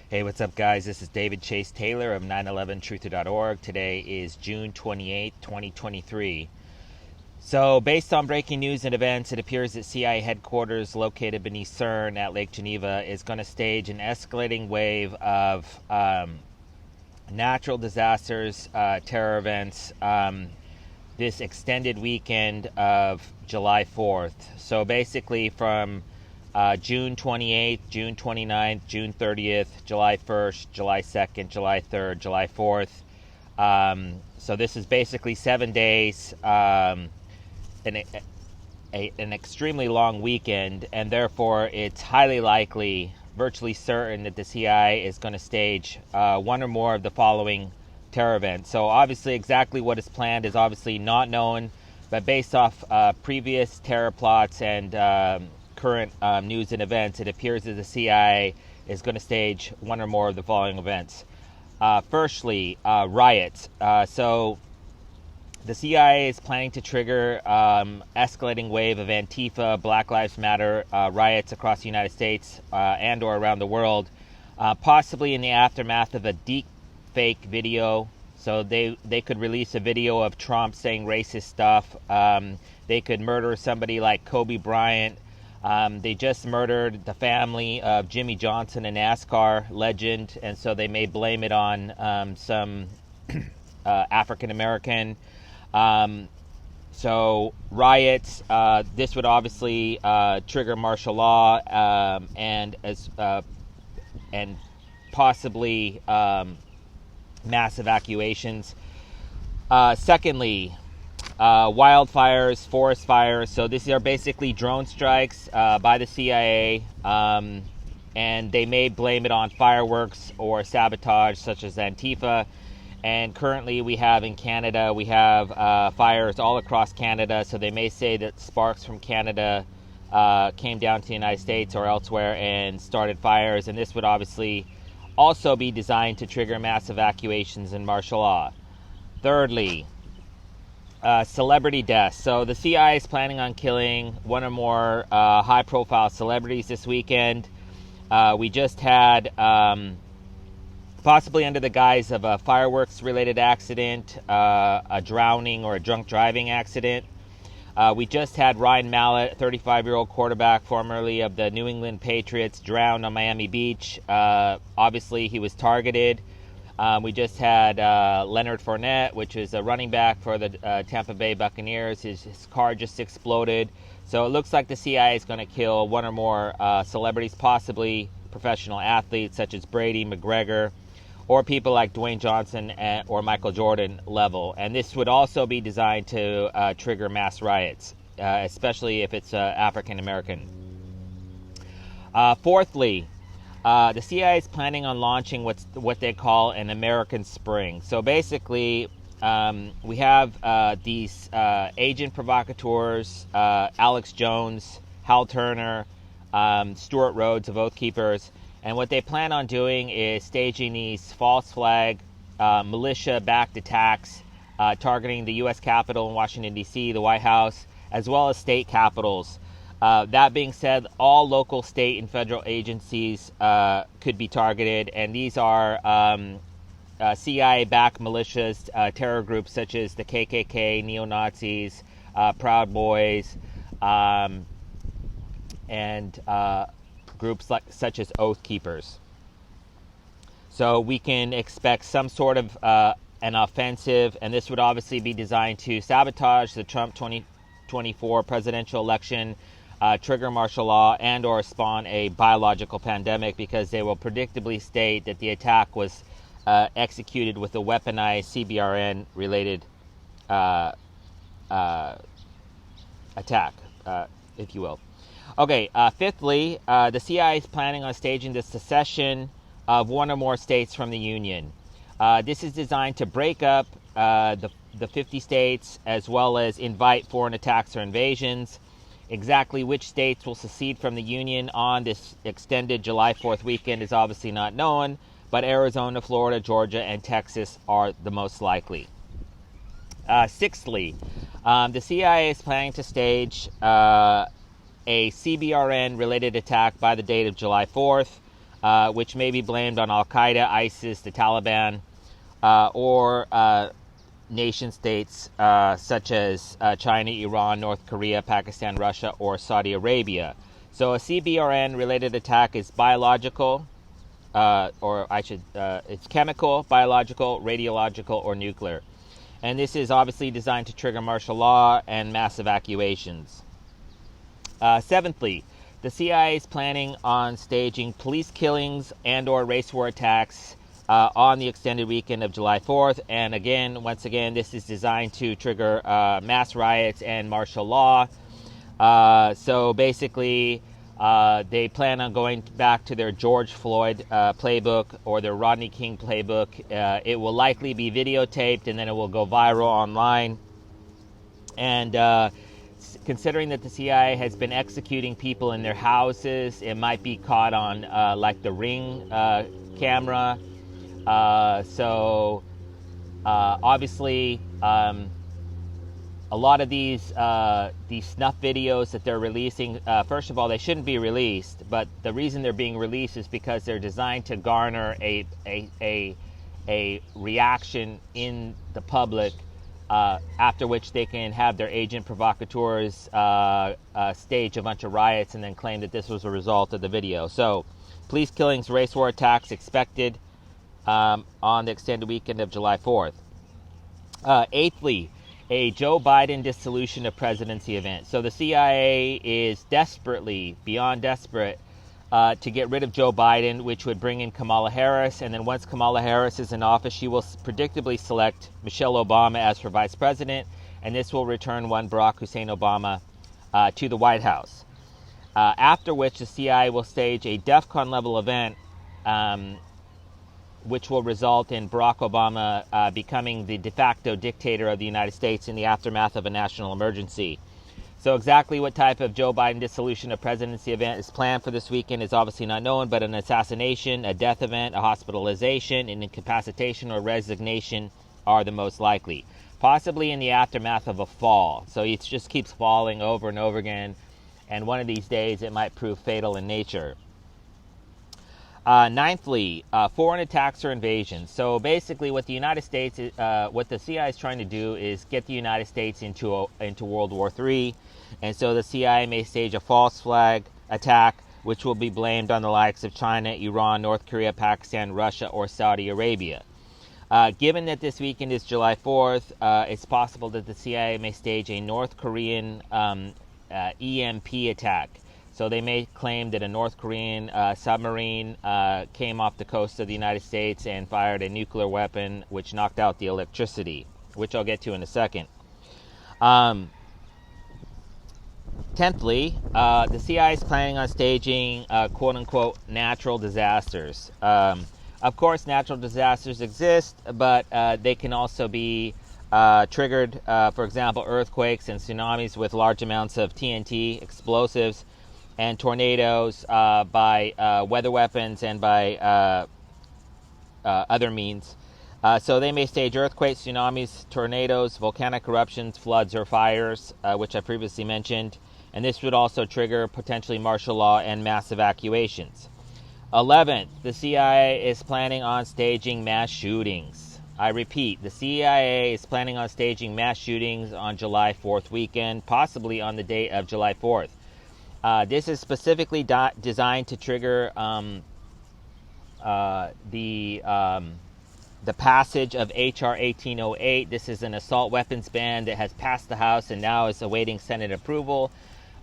Hey, what's up, guys? This is David Chase Taylor of 911truther.org. Today is June 28th, 2023. So, based on breaking news and events, it appears that CIA headquarters located beneath CERN at Lake Geneva is going to stage an escalating wave of natural disasters, terror events, this extended weekend of July 4th. So, basically, from June 28th, June 29th, June 30th, July 1st, July 2nd, July 3rd, July 4th. So this is basically 7 days, an extremely long weekend, and therefore it's highly likely, virtually certain, that the CIA is going to stage one or more of the following terror events. So obviously exactly what is planned is obviously not known, but based off previous terror plots and current news and events, it appears that the CIA is going to stage one or more of the following events. Firstly, riots. So the CIA is planning to trigger escalating wave of Antifa, Black Lives Matter riots across the United States and or around the world, possibly in the aftermath of a deep fake video. So they could release a video of Trump saying racist stuff. They could murder somebody like Kobe Bryant. They just murdered the family of Jimmy Johnson, a NASCAR legend, and so they may blame it on some African American. So riots. This would obviously trigger martial law and possibly mass evacuations. Secondly, wildfires, forest fires. So these are basically drone strikes by the CIA, and they may blame it on fireworks or sabotage, such as Antifa. And currently we have in Canada, we have fires all across Canada, so they may say that sparks from Canada came down to the United States or elsewhere and started fires, and this would obviously also be designed to trigger mass evacuations and martial law. Thirdly, celebrity deaths. So the CIA is planning on killing one or more high-profile celebrities this weekend. We just had, possibly under the guise of a fireworks-related accident, a drowning or a drunk driving accident. We just had Ryan Mallett, 35-year-old quarterback formerly of the New England Patriots, drowned on Miami Beach. Obviously, he was targeted. We just had Leonard Fournette, which is a running back for the Tampa Bay Buccaneers. His car just exploded. So it looks like the CIA is going to kill one or more celebrities, possibly professional athletes such as Brady, McGregor, or people like Dwayne Johnson or Michael Jordan level. And this would also be designed to trigger mass riots, especially if it's African American. Fourthly, the CIA is planning on launching what they call an American Spring. So basically, we have these agent provocateurs, Alex Jones, Hal Turner, Stuart Rhodes of Oath Keepers, and what they plan on doing is staging these false flag, militia-backed attacks targeting the U.S. Capitol in Washington, D.C., the White House, as well as state capitals. That being said, all local, state, and federal agencies could be targeted, and these are CIA-backed militias, terror groups such as the KKK, neo-Nazis, Proud Boys, and groups such as Oath Keepers. So we can expect some sort of an offensive, and this would obviously be designed to sabotage the Trump 2024 presidential election, trigger martial law, and or spawn a biological pandemic, because they will predictably state that the attack was executed with a weaponized CBRN-related attack, if you will. Okay, fifthly, the CIA is planning on staging the secession of one or more states from the Union. This is designed to break up the 50 states, as well as invite foreign attacks or invasions. Exactly which states will secede from the Union on this extended July 4th weekend is obviously not known, but Arizona, Florida, Georgia, and Texas are the most likely. Sixthly, the CIA is planning to stage a CBRN-related attack by the date of July 4th. which may be blamed on Al-Qaeda, ISIS, the Taliban, or nation states such as China, Iran, North Korea, Pakistan, Russia, or Saudi Arabia. So a CBRN-related attack is biological, it's chemical, biological, radiological, or nuclear. And this is obviously designed to trigger martial law and mass evacuations. Seventhly, the CIA is planning on staging police killings and or race war attacks on the extended weekend of July 4th. And again, once again, this is designed to trigger mass riots and martial law. So basically, they plan on going back to their George Floyd playbook or their Rodney King playbook. It will likely be videotaped and then it will go viral online. And considering that the CIA has been executing people in their houses, it might be caught on like the Ring camera. Obviously, a lot of these snuff videos that they're releasing, first of all, they shouldn't be released. But the reason they're being released is because they're designed to garner a reaction in the public, after which they can have their agent provocateurs stage a bunch of riots and then claim that this was a result of the video. So, police killings, race war attacks expected on the extended weekend of July 4th. Eighthly, a Joe Biden dissolution of presidency event. So the CIA is desperately, beyond desperate, to get rid of Joe Biden, which would bring in Kamala Harris. And then once Kamala Harris is in office, she will predictably select Michelle Obama as her vice president. And this will return one Barack Hussein Obama to the White House. After which the CIA will stage a DEFCON level event, which will result in Barack Obama becoming the de facto dictator of the United States in the aftermath of a national emergency. So exactly what type of Joe Biden dissolution of presidency event is planned for this weekend is obviously not known, but an assassination, a death event, a hospitalization, an incapacitation, or resignation are the most likely. Possibly in the aftermath of a fall. So it just keeps falling over and over again, and one of these days it might prove fatal in nature. Ninthly, foreign attacks or invasions. So basically what the United States, what the CIA is trying to do is get the United States into World War III. And so the CIA may stage a false flag attack, which will be blamed on the likes of China, Iran, North Korea, Pakistan, Russia, or Saudi Arabia. Given that this weekend is July 4th, it's possible that the CIA may stage a North Korean EMP attack. So they may claim that a North Korean submarine came off the coast of the United States and fired a nuclear weapon, which knocked out the electricity, which I'll get to in a second. Tenthly, the CIA is planning on staging quote-unquote natural disasters. Of course, natural disasters exist, but they can also be triggered, for example, earthquakes and tsunamis with large amounts of TNT, explosives, and tornadoes by weather weapons and by other means. So they may stage earthquakes, tsunamis, tornadoes, volcanic eruptions, floods, or fires, which I previously mentioned. And this would also trigger potentially martial law and mass evacuations. 11th, the CIA is planning on staging mass shootings. I repeat, the CIA is planning on staging mass shootings on July 4th weekend, possibly on the date of July 4th. This is specifically designed to trigger the passage of H.R. 1808. This is an assault weapons ban that has passed the House and now is awaiting Senate approval.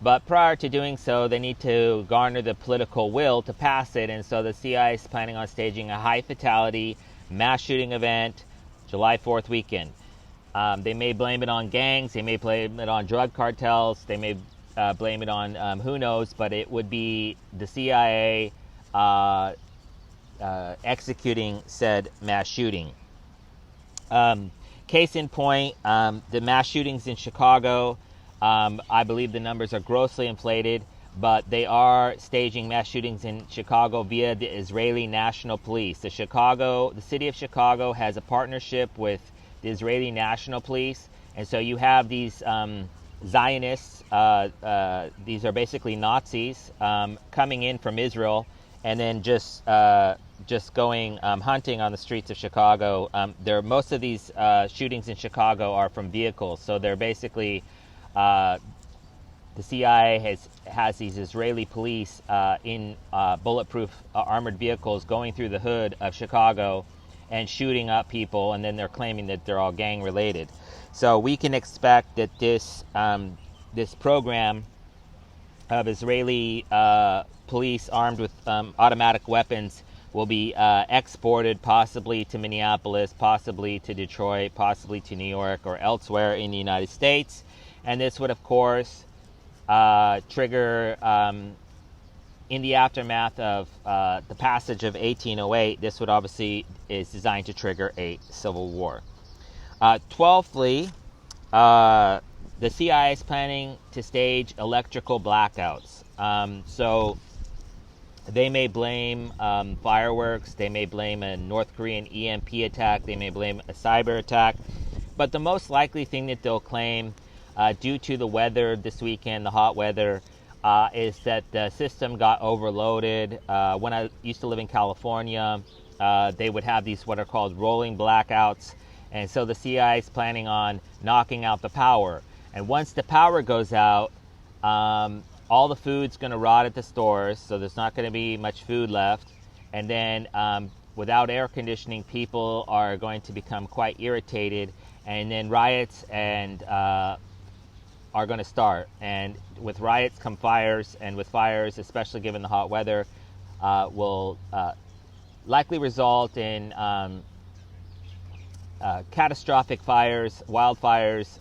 But prior to doing so, they need to garner the political will to pass it. And so the CIA is planning on staging a high fatality mass shooting event July 4th weekend. They may blame it on gangs. They may blame it on drug cartels. They may blame it on who knows, but it would be the CIA executing said mass shooting. Case in point, the mass shootings in Chicago, I believe the numbers are grossly inflated, but they are staging mass shootings in Chicago via the Israeli National Police. The city of Chicago has a partnership with the Israeli National Police, and so you have these Zionists, these are basically Nazis, coming in from Israel and then just going hunting on the streets of Chicago. Most of these shootings in Chicago are from vehicles, so they're basically the CIA has these Israeli police in bulletproof armored vehicles going through the hood of Chicago and shooting up people, and then they're claiming that they're all gang related. So we can expect that this program of Israeli police armed with automatic weapons will be exported possibly to Minneapolis, possibly to Detroit, possibly to New York or elsewhere in the United States. And this would, of course, trigger, in the aftermath of the passage of 1808, this would obviously is designed to trigger a civil war. 12thly, the CIA is planning to stage electrical blackouts. So they may blame fireworks, they may blame a North Korean EMP attack, they may blame a cyber attack, but the most likely thing that they'll claim due to the weather this weekend, the hot weather, is that the system got overloaded. When I used to live in California, they would have these what are called rolling blackouts, and so the CIA is planning on knocking out the power. And once the power goes out, all the food's going to rot at the stores, so there's not going to be much food left. And then without air conditioning, people are going to become quite irritated, and then riots are going to start. And with riots come fires, and with fires, especially given the hot weather, will likely result in catastrophic fires, wildfires,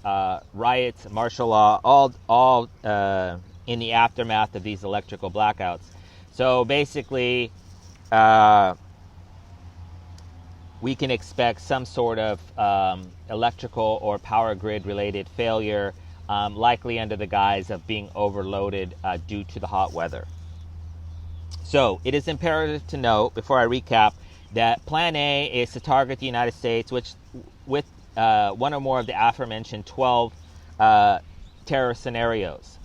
riots, martial law, all in the aftermath of these electrical blackouts. So basically, we can expect some sort of electrical or power grid related failure, likely under the guise of being overloaded due to the hot weather. So it is imperative to note, before I recap, that Plan A is to target the United States, which with one or more of the aforementioned 12 terror scenarios.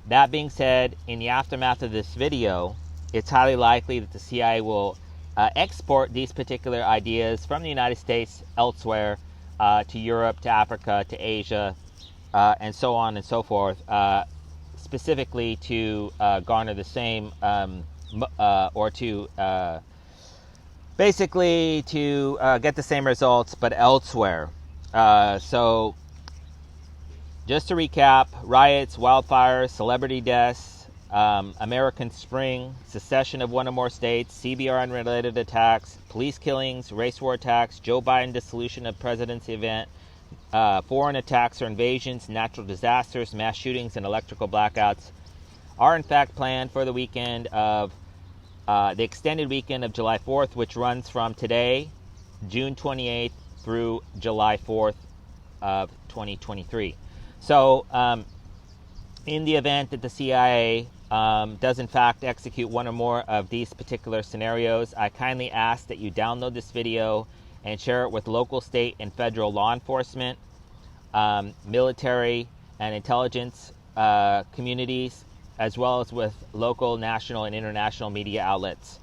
That being said, in the aftermath of this video, it's highly likely that the CIA will export these particular ideas from the United States elsewhere, to Europe, to Africa, to Asia, and so on and so forth, specifically to garner the same, or to basically to get the same results, but elsewhere. So just to recap: riots, wildfires, celebrity deaths, American Spring, secession of one or more states, CBRN-related attacks, police killings, race war attacks, Joe Biden dissolution of presidency event, foreign attacks or invasions, natural disasters, mass shootings, and electrical blackouts are in fact planned for the weekend of the extended weekend of July 4th, which runs from today, June 28th, through July 4th of 2023. So, in the event that the CIA does in fact execute one or more of these particular scenarios, I kindly ask that you download this video and share it with local, state, and federal law enforcement, military, and intelligence communities, as well as with local, national, and international media outlets.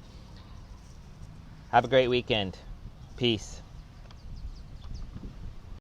Have a great weekend. Peace.